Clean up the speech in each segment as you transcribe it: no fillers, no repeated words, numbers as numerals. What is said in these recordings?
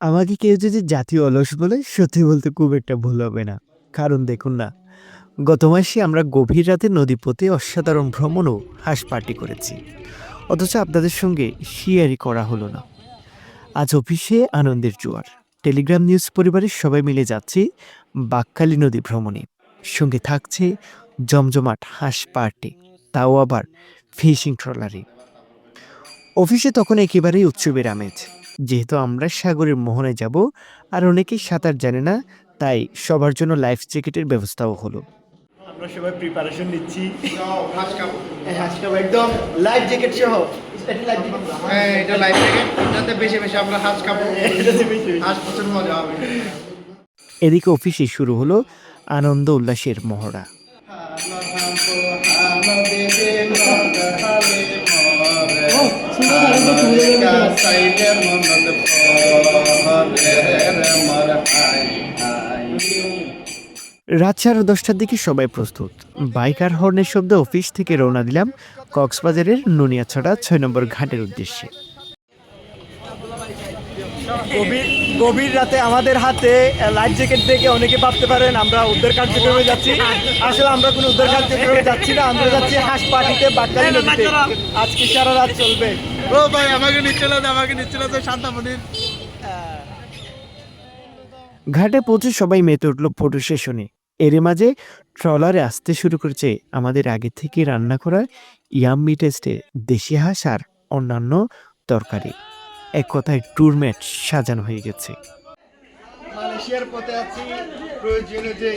আমাকে কেউ যদি জাতীয় অলস বলে সত্যি বলতে খুব একটা ভুল হবে না। কারণ দেখুন না, গত মাসে আমরা গভীর রাতে নদীপথে অসাধারণ ভ্রমণ ও হাঁস পার্টি করেছি, অথচ আপনাদের সঙ্গে শেয়ারই করা হলো না। আজ অফিসে আনন্দের জোয়ার, টেলিগ্রাম নিউজ পরিবারের সবাই মিলে যাচ্ছি বাকখালী নদী ভ্রমণে। সঙ্গে থাকছে জমজমাট হাঁস পার্টি, তাও আবার ফিশিং ট্রলারে। অফিসে তখন একেবারেই উৎসবের আমেজ, যেহেতু আমরা সাগরের মোহনায় যাব আর অনেকেই সাঁতার জানে না, তাই সবার জন্য লাইফ জ্যাকেটের ব্যবস্থাও হলো। আমরা সবাই প্রিপারেশন নিচ্ছি। হাঁস খাবো একদম লাইফ জ্যাকেট সহ। হ্যাঁ, এটা লাইফ জ্যাকেট, যাতে বেশি বেশি আমরা হাঁস খাবো। হাঁস প্রচুর মজা হবে। এদিকে অফিসে শুরু হলো আনন্দ উল্লাসের মহড়া। রাত 10:30টার দিকে সবাই প্রস্তুত। বাইক আর হর্নের শব্দে অফিস থেকে রওনা দিলাম কক্সবাজারের নুনিয়াছড়া 6 নম্বর ঘাটের উদ্দেশ্যে। গভীর রাতে আমাদের হাতে লাইফ জ্যাকেট দেখে অনেকে ভাবতে পারেন আমরা উদ্ধার কার্যক্রমে যাচ্ছি। আসলে আমরা কোনো উদ্ধার কার্যক্রমে যাচ্ছি না, আমরা যাচ্ছি হাঁস পার্টিতে বাকখালী নদীতে। আজকে সারা রাত চলবে। ও ভাই, আমাকে নিচ্ছিল শান্তামণির। ঘাটে পৌঁছে সবাই মেতে উঠল ফটো সেশনে। এর মাঝে ট্রলারে আসতে শুরু করেছে আমাদের আগে থেকে রান্না করা ইয়াম্মি টেস্টের দেশি হাঁস আর অন্যান্য তরকারি। এক কথায় ট্যুরমেট সাজানো হয়ে গেছে। মালয়েশিয়ার পথে আছি, প্রয়োজনীয় যে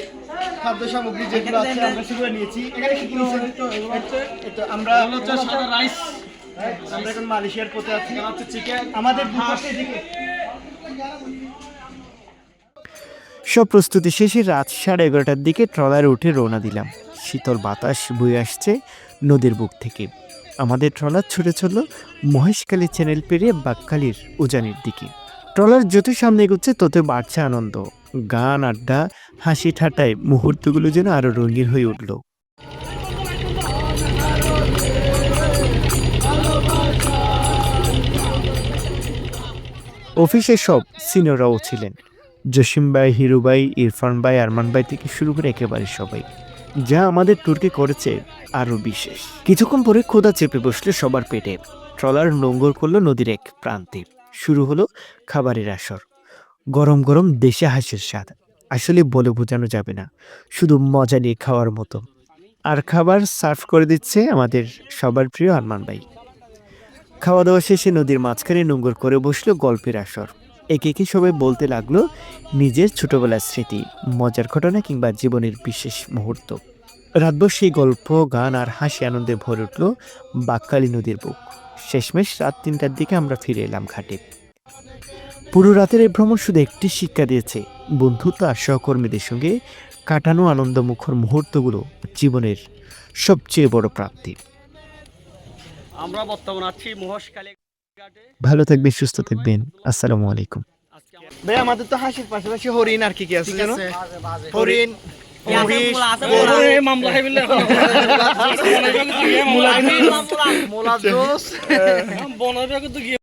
খাদ্য সামগ্রী যেগুলো আছে আমরা সেগুলো নিয়েছি। এখানে কি কিনেছেন? এটা আমরা সাদা রাইস। আমরা এখন মালয়েশিয়ার পথে আছি। চিকেন আমাদের দুপাশে দিকে। সব প্রস্তুতি শেষে রাত 11:30টার দিকে ট্রলারে উঠে রওনা দিলাম। শীতল বাতাস বয়ে আসছে নদীর বুক থেকে। আমাদের ট্রলার ছুটে চলল মহেশখালী চ্যানেল পেরিয়ে বাকখালীর উজানির দিকে। ট্রলার যত সামনে এগোচ্ছে তত বাড়ছে আনন্দ, গান, আড্ডা, হাসি ঠাট্টায় মুহূর্তগুলো যেন আরো রঙিন হয়ে উঠল। অফিসে সব সিনিয়ররাও ছিলেন। জসিম ভাই, হিরু ভাই, ইরফান ভাই, আরমান ভাই থেকে শুরু করে একেবারে সবাই, যা আমাদের ট্যুরকে করেছে আরো বিশেষ। কিছুক্ষণ পরে ক্ষুধা চেপে বসলো সবার পেটে। ট্রলার নোঙ্গর করলো নদীর এক প্রান্তে। শুরু হলো খাবারের আসর। গরম গরম দেশি হাঁসের স্বাদ আসলে বলে বোঝানো যাবে না, শুধু মজা নিয়ে খাওয়ার মতো। আর খাবার সার্ভ করে দিচ্ছে আমাদের সবার প্রিয় আরমান ভাই। খাওয়া দাওয়া শেষে নদীর মাঝখানে নোঙ্গর করে বসলো গল্পের আসর। একে একে সবাই বলতে লাগলো নিজের ছোটবেলার স্মৃতি, মজার ঘটনা কিংবা জীবনের বিশেষ মুহূর্ত। রাতভর সেই গল্প, গান আর হাসি আনন্দে ভরে উঠল বাকখালী নদীর বুক। শেষমেশ রাত 3টার দিকে আমরা ফিরে এলাম ঘাটে। পুরো রাতের এই ভ্রমণ শুধু একটি শিক্ষা দিয়েছে, বন্ধুত্ব আর সহকর্মীদের সঙ্গে কাটানো আনন্দমুখর মুহূর্তগুলো জীবনের সবচেয়ে বড় প্রাপ্তি। আমরা বর্তমানে আছি মহেশখালী ঘাটে। ভালো থাকবেন, সুস্থ থাকবেন। আসসালামু আলাইকুম। ভাই, আমাদের তো হাঁসের পাশাপাশি হরিণ আর কি কি আছে জানো? হরিণ, মামলা খাইবিলে মোলা জোস বনের